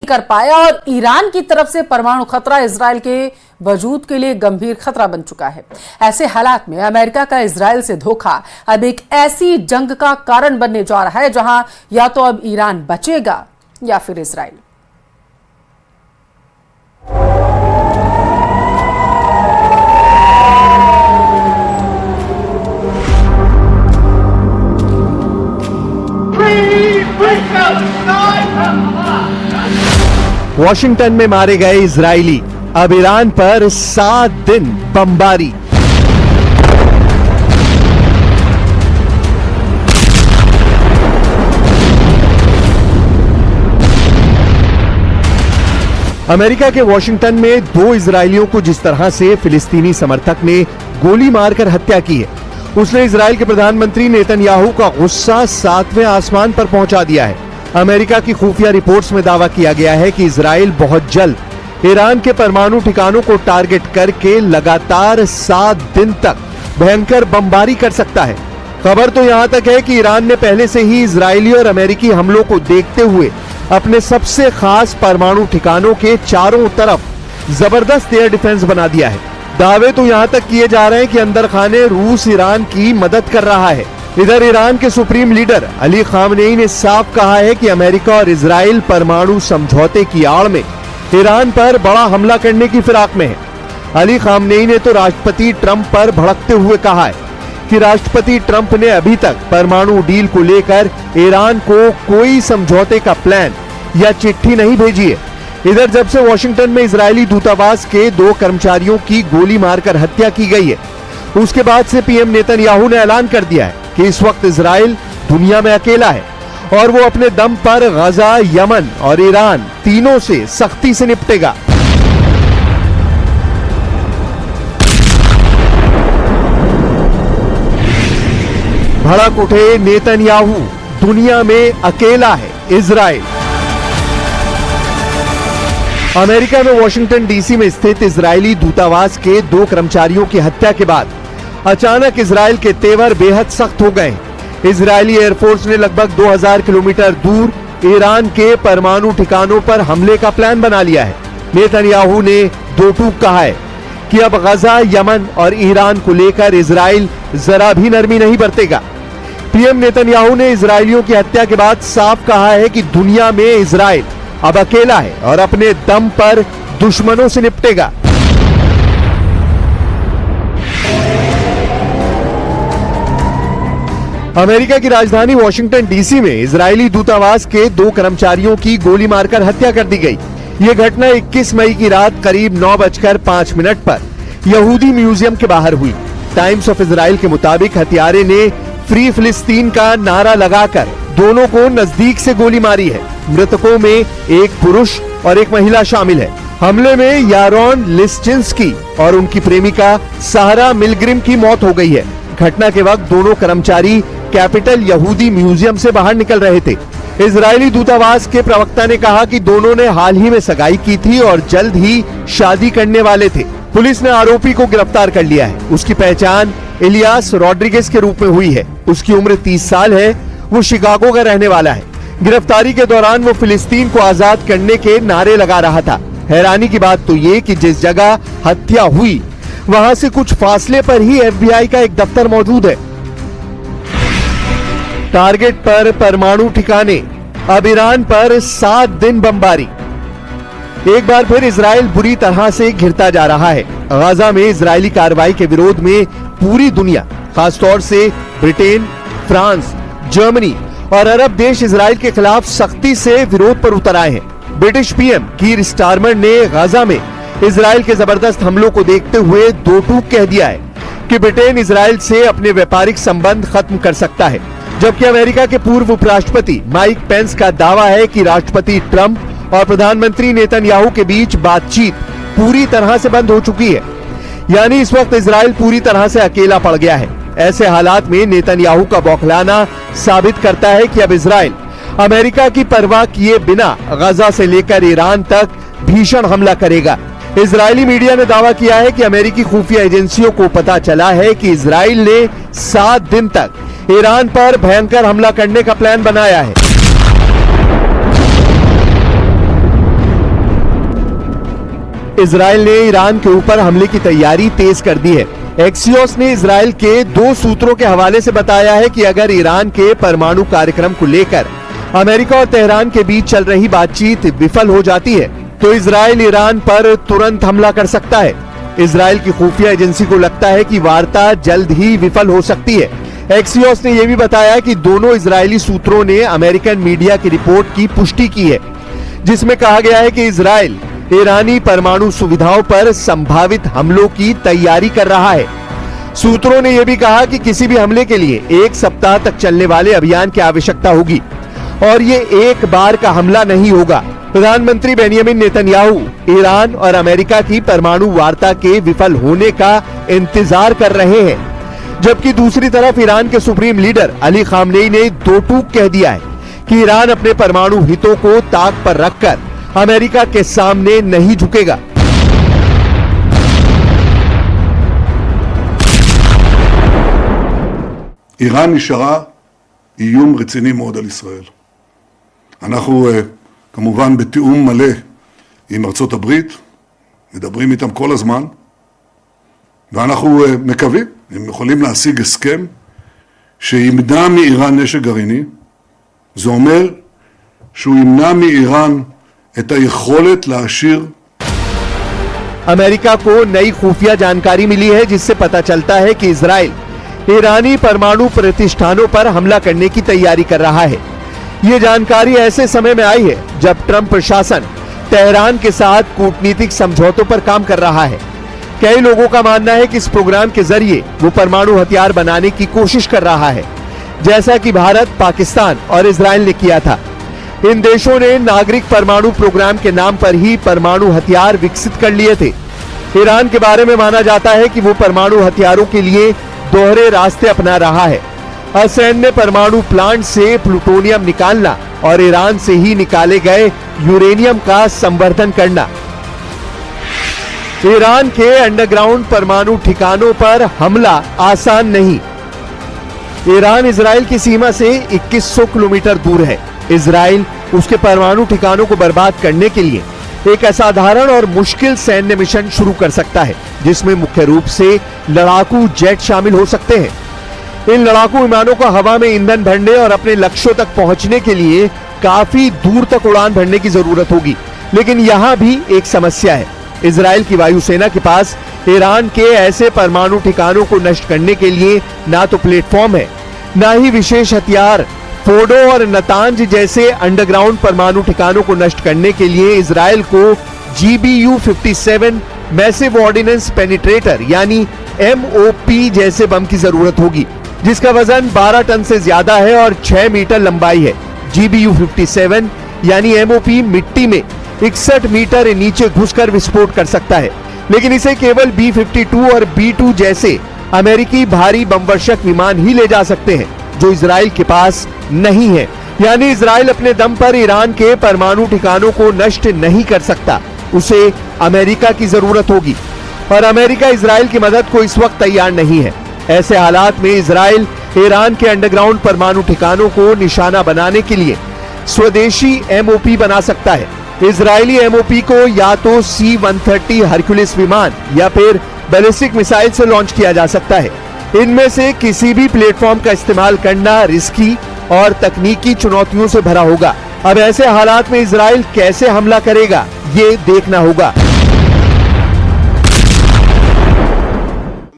कर पाया और ईरान की तरफ से परमाणु खतरा इजराइल के वजूद के लिए गंभीर खतरा बन चुका है। ऐसे हालात में अमेरिका का इजराइल से धोखा अब एक ऐसी जंग का कारण बनने जा रहा है जहां या तो अब ईरान बचेगा या फिर इजराइल। वॉशिंगटन में मारे गए इजरायली, अब ईरान पर 7 दिन बमबारी। अमेरिका के वॉशिंगटन में 2 इजरायलियों को जिस तरह से फिलिस्तीनी समर्थक ने गोली मारकर हत्या की है, उसने इजराइल के प्रधानमंत्री नेतन्याहू का गुस्सा 7वें आसमान पर पहुंचा दिया है। अमेरिका की खुफिया रिपोर्ट्स में दावा किया गया है कि इजराइल बहुत जल्द ईरान के परमाणु ठिकानों को टारगेट करके लगातार 7 दिन तक भयंकर बमबारी कर सकता है। खबर तो यहां तक है कि ईरान ने पहले से ही इजरायली और अमेरिकी हमलों को देखते हुए अपने सबसे खास परमाणु ठिकानों के चारों तरफ जबरदस्त एयर डिफेंस बना दिया है। दावे तो यहां तक किए जा रहे हैं कि अंदर खाने रूस ईरान की मदद कर रहा है। इधर ईरान के सुप्रीम लीडर अली खामनेई ने साफ कहा है कि अमेरिका और इजराइल परमाणु समझौते की आड़ में ईरान पर बड़ा हमला करने की फिराक में है। अली खामनेई ने तो राष्ट्रपति ट्रंप पर भड़कते हुए कहा है कि राष्ट्रपति ट्रंप ने अभी तक परमाणु डील को लेकर ईरान को कोई समझौते का प्लान या चिट्ठी नहीं भेजी है। इधर जब से वॉशिंगटन में इजरायली दूतावास के 2 कर्मचारियों की गोली मारकर हत्या की गई है, उसके बाद से पीएम नेतन्याहू ने ऐलान कर दिया है कि इस वक्त इजराइल दुनिया में अकेला है और वो अपने दम पर गजा, यमन और ईरान तीनों से सख्ती से निपटेगा। भड़क उठे नेतन्याहू, दुनिया में अकेला है इजराइल। अमेरिका में वॉशिंगटन डीसी में स्थित इजरायली दूतावास के 2 कर्मचारियों की हत्या के बाद अचानक इजराइल के तेवर बेहद सख्त हो गए। इजरायली एयरफोर्स ने लगभग 2000 किलोमीटर दूर ईरान के परमाणु ठिकानों पर हमले का प्लान बना लिया है। नेतन्याहू ने 2 टूक कहा है कि अब गजा, यमन और ईरान को लेकर इजराइल जरा भी नरमी नहीं बरतेगा। पीएम नेतन्याहू ने इजरायलियों की हत्या के बाद साफ कहा है कि दुनिया में इजराइल अब अकेला है और अपने दम पर दुश्मनों से निपटेगा। अमेरिका की राजधानी वॉशिंगटन डीसी में इजरायली दूतावास के 2 कर्मचारियों की गोली मारकर हत्या कर दी गई। ये घटना 21 मई की रात करीब 9:05 पर यहूदी म्यूजियम के बाहर हुई। टाइम्स ऑफ इजराइल के मुताबिक हत्यारे ने फ्री फिलिस्तीन का नारा लगाकर दोनों को नजदीक से गोली मारी है। मृतकों में एक पुरुष और एक महिला शामिल है। हमले में यारोन लिस्चिंस्की और उनकी प्रेमिका सारा मिलग्रिम की मौत हो गई है। घटना के वक्त दोनों कर्मचारी कैपिटल यहूदी म्यूजियम से बाहर निकल रहे थे। इजरायली दूतावास के प्रवक्ता ने कहा कि दोनों ने हाल ही में सगाई की थी और जल्द ही शादी करने वाले थे। पुलिस ने आरोपी को गिरफ्तार कर लिया है। उसकी पहचान इलियास रॉड्रिगेज के रूप में हुई है। उसकी उम्र 30 साल है। वो शिकागो का रहने वाला है। गिरफ्तारी के दौरान वो फिलिस्तीन को आजाद करने के नारे लगा रहा था। हैरानी की बात तो ये कि जिस जगह हत्या हुई वहां से कुछ फासले पर ही एफबीआई का एक दफ्तर मौजूद है। टारगेट पर परमाणु ठिकाने, अब ईरान पर 7 दिन बमबारी। एक बार फिर इजराइल बुरी तरह से घिरता जा रहा है। गाजा में इजरायली कार्रवाई के विरोध में पूरी दुनिया, खासतौर से ब्रिटेन, फ्रांस, जर्मनी और अरब देश इजराइल के खिलाफ सख्ती से विरोध पर उतर आए हैं। ब्रिटिश पीएम कीर स्टारमर ने गाजा में इजराइल के जबरदस्त हमलों को देखते हुए 2 टूक कह दिया है कि ब्रिटेन इजराइल से अपने व्यापारिक संबंध खत्म कर सकता है। जबकि अमेरिका के पूर्व उपराष्ट्रपति माइक पेंस का दावा है कि राष्ट्रपति ट्रंप और प्रधानमंत्री नेतन्याहू के बीच बातचीत पूरी तरह से बंद हो चुकी है। यानी इस वक्त इजराइल पूरी तरह से अकेला पड़ गया है। ऐसे हालात में नेतन्याहू का बौखलाना साबित करता है कि अब इजराइल अमेरिका की परवाह किए बिना गजा से लेकर ईरान तक भीषण हमला करेगा। इजरायली मीडिया ने दावा किया है कि अमेरिकी खुफिया एजेंसियों को पता चला है कि इजराइल ने 7 दिन तक ईरान पर भयंकर हमला करने का प्लान बनाया है। इजराइल ने ईरान के ऊपर हमले की तैयारी तेज कर दी है। एक्सियोस ने इजराइल के 2 सूत्रों के हवाले से बताया है कि अगर ईरान के परमाणु कार्यक्रम को लेकर अमेरिका और तेहरान के बीच चल रही बातचीत विफल हो जाती है तो इजराइल ईरान पर तुरंत हमला कर सकता है। इजराइल की खुफिया एजेंसी को लगता है कि वार्ता जल्द ही विफल हो सकती है। एक्सियोस ने यह भी बताया कि दोनों इजरायली सूत्रों ने अमेरिकन मीडिया की रिपोर्ट की पुष्टि की है, जिसमें कहा गया है कि इजराइल ईरानी परमाणु सुविधाओं पर संभावित हमलों की तैयारी कर रहा है। सूत्रों ने यह भी कहा कि किसी भी हमले के लिए 1 सप्ताह तक चलने वाले अभियान की आवश्यकता होगी और ये एक बार का हमला नहीं होगा। प्रधानमंत्री बेंजामिन नेतन्याहू ईरान और अमेरिका की परमाणु वार्ता के विफल होने का इंतजार कर रहे हैं, जबकि दूसरी तरफ ईरान के सुप्रीम लीडर अली खामनेई ने दो टूक कह दिया है कि ईरान अपने परमाणु हितों को ताक पर रखकर अमेरिका के सामने नहीं झुकेगा। איראן נשארה איום רציני מאוד על ישראל. אנחנו כמובן בתיאום מלא עם ארצות הברית, מדברים איתם כל הזמן, ואנחנו מקווים, הם יכולים להשיג הסכם שימנע מאיראן נשק גרעיני. זה אומר שהוא ימנע מאיראן את היכולת להשאיר. अमेरिका को नई खुफिया जानकारी मिली है, जिससे पता चलता है कि इजराइल ईरानी परमाणु प्रतिष्ठानों पर हमला करने की तैयारी कर रहा है। ये जानकारी ऐसे समय में आई है जब ट्रंप प्रशासन तेहरान के साथ कूटनीतिक समझौतों पर काम कर रहा है। कई लोगों का मानना है कि इस प्रोग्राम के जरिए वो परमाणु हथियार बनाने की कोशिश कर रहा है, जैसा कि भारत, पाकिस्तान और इजराइल ने किया था। इन देशों ने नागरिक परमाणु प्रोग्राम के नाम पर ही परमाणु हथियार विकसित कर लिए थे। ईरान के बारे में माना जाता है कि वो परमाणु हथियारों के लिए दोहरे रास्ते अपना रहा है। असैन्य परमाणु प्लांट से प्लूटोनियम निकालना और ईरान से ही निकाले गए यूरेनियम का संवर्धन करना। ईरान के अंडरग्राउंड परमाणु ठिकानों पर हमला आसान नहीं। ईरान इजराइल की सीमा से 2100 किलोमीटर दूर है। इजराइल उसके परमाणु ठिकानों को बर्बाद करने के लिए एक असाधारण और मुश्किल सैन्य मिशन शुरू कर सकता है, जिसमें मुख्य रूप से लड़ाकू जेट शामिल हो सकते हैं। इन लड़ाकू विमानों को हवा में ईंधन भरने और अपने लक्ष्यों तक पहुंचने के लिए काफी दूर तक उड़ान भरने की जरूरत होगी। लेकिन यहां भी एक समस्या है। इजराइल की वायुसेना के पास ईरान के ऐसे परमाणु ठिकानों को नष्ट करने के लिए ना तो प्लेटफॉर्म है, ना ही विशेष हथियार। फोर्डो और नतांज जैसे अंडरग्राउंड परमाणु ठिकानों को नष्ट करने के लिए इजराइल को GBU-57 मैसिव ऑर्डिनेंस पेनिट्रेटर यानी MOP जैसे बम की जरूरत होगी, जिसका वजन 12 टन से ज्यादा है और 6 मीटर लंबाई है। GBU-57 यानी MOP मिट्टी में 61 मीटर नीचे घुसकर विस्फोट कर सकता है, लेकिन इसे केवल B-52 और B-2 जैसे अमेरिकी भारी बमवर्षक विमान ही ले जा सकते हैं, जो इजराइल के पास नहीं है। यानी इजराइल अपने दम पर ईरान के परमाणु ठिकानों को नष्ट नहीं कर सकता, उसे अमेरिका की जरूरत होगी और अमेरिका इजराइल की मदद को इस वक्त तैयार नहीं है। ऐसे हालात में इजराइल ईरान के अंडरग्राउंड परमाणु ठिकानों को निशाना बनाने के लिए स्वदेशी MOP बना सकता है। इजरायली MOP को या तो C-130 हरक्यूलिस विमान या फिर बैलिस्टिक मिसाइल से लॉन्च किया जा सकता है। इनमें से किसी भी प्लेटफॉर्म का इस्तेमाल करना रिस्की और तकनीकी चुनौतियों से भरा होगा। अब ऐसे हालात में इजराइल कैसे हमला करेगा, ये देखना होगा।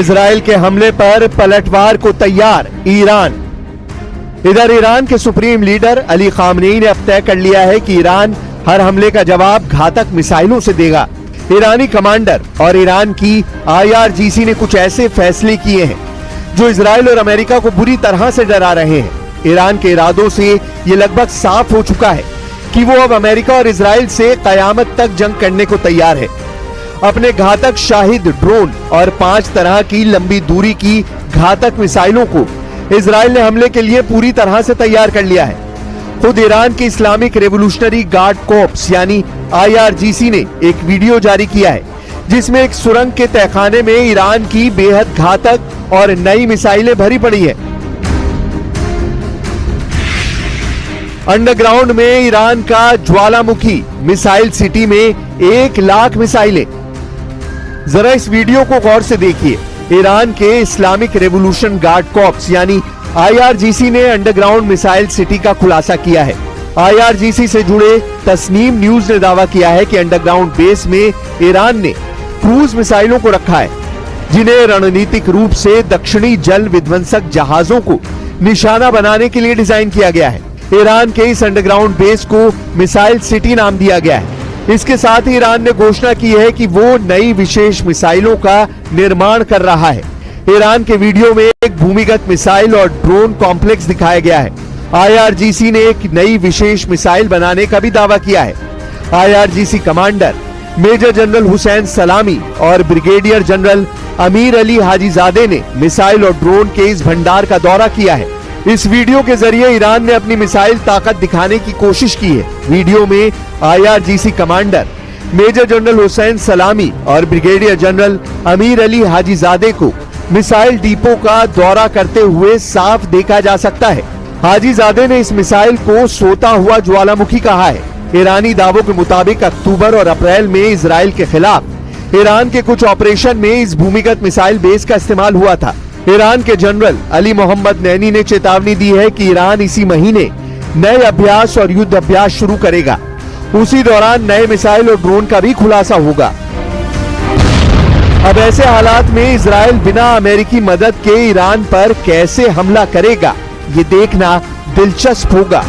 इजराइल के हमले पर पलटवार को तैयार ईरान। इधर ईरान के सुप्रीम लीडर अली खामनेई ने अब तय कर लिया है कि ईरान हर हमले का जवाब घातक मिसाइलों से देगा। ईरानी कमांडर और ईरान की IRGC ने कुछ ऐसे फैसले किए हैं जो इजराइल और अमेरिका को बुरी तरह से डरा रहे हैं। ईरान के इरादों से ये लगभग साफ हो चुका है कि वो अब अमेरिका और इजराइल से कयामत तक जंग करने को तैयार है। अपने घातक शाहिद ड्रोन और 5 तरह की लंबी दूरी की घातक मिसाइलों को इजराइल ने हमले के लिए पूरी तरह से तैयार कर लिया है। खुद ईरान के इस्लामिक रेवोल्यूशनरी गार्ड कॉर्प्स यानी IRGC ने एक वीडियो जारी किया है जिसमें एक सुरंग के तहखाने में ईरान की बेहद घातक और नई मिसाइलें भरी पड़ी है। अंडरग्राउंड में ईरान का ज्वालामुखी मिसाइल सिटी में 1 लाख मिसाइलें। जरा इस वीडियो को गौर से देखिए। ईरान के इस्लामिक रेवोल्यूशन गार्ड कॉर्प्स यानी IRGC ने अंडरग्राउंड मिसाइल सिटी का खुलासा किया है। IRGC से जुड़े तस्नीम न्यूज ने दावा किया है कि अंडरग्राउंड बेस में ईरान ने क्रूज मिसाइलों को रखा है जिन्हें रणनीतिक रूप से दक्षिणी जल विध्वंसक जहाजों को निशाना बनाने के लिए डिजाइन किया गया है। ईरान के इस अंडरग्राउंड बेस को मिसाइल सिटी नाम दिया गया है। इसके साथ ही ईरान ने घोषणा की है कि वो नई विशेष मिसाइलों का निर्माण कर रहा है। ईरान के वीडियो में एक भूमिगत मिसाइल और ड्रोन कॉम्प्लेक्स दिखाया गया है। IRGC ने एक नई विशेष मिसाइल बनाने का भी दावा किया है। IRGC commander major general Hossein Salami और brigadier general Amir Ali Hajizade ने मिसाइल और ड्रोन के इस भंडार का दौरा किया है। इस वीडियो के जरिए ईरान ने अपनी मिसाइल ताकत दिखाने की कोशिश की है। वीडियो में IRGC commander major general Hossein Salami और brigadier general Amir Ali Hajizade को मिसाइल डिपो का दौरा करते हुए साफ देखा जा सकता है। हाजीजादे ने इस मिसाइल को सोता हुआ ज्वालामुखी कहा है। ईरानी दावों के मुताबिक अक्टूबर और अप्रैल में इजराइल के खिलाफ ईरान के कुछ ऑपरेशन में इस भूमिगत मिसाइल बेस का इस्तेमाल हुआ था। ईरान के जनरल अली मोहम्मद नैनी ने चेतावनी दी है कि ईरान इसी महीने नए अभ्यास और युद्ध अभ्यास शुरू करेगा। उसी दौरान नए मिसाइल और ड्रोन का भी खुलासा होगा। अब ऐसे हालात में इजराइल बिना अमेरिकी मदद के ईरान पर कैसे हमला करेगा, ये देखना दिलचस्प होगा।